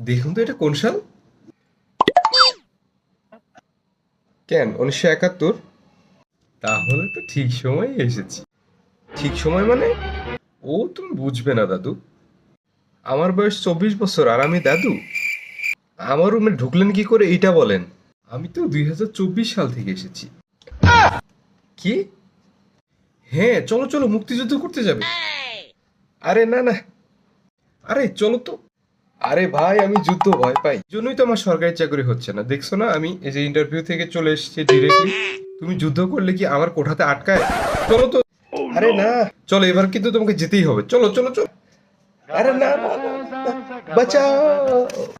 দেখুন তো এটা কোন সাল? কেন 1971? তাহলে তো ঠিক সময় এসেছি। ঠিক সময় মানে? ও তুমি বুঝবে না দাদু। আমার বয়স 24 বছর আর আমি দাদু। আমার রুমে ঢুকলেন কি করে এইটা বলেন। আমি তো 2024 সাল থেকে এসেছি। কি? হ্যাঁ, চলো চলো মুক্তিযুদ্ধ করতে যাবে। আরে না না, আরে চলো তো। আরে ভাই আমি যুদ্ধ ভয় পাই, এই জন্যই তো আমার সরকারি চাকরি হচ্ছে না। দেখছো না আমি এই যে ইন্টারভিউ থেকে চলে এসেছি ডিরেক্টলি। তুমি যুদ্ধ করলে কি আমার কোঠাতে আটকায়? চলো তো। আরে না, চলো এবার কিন্তু তোমাকে যেতেই হবে। চলো চলো চলো। আরে না না না, না, বাঁচাও।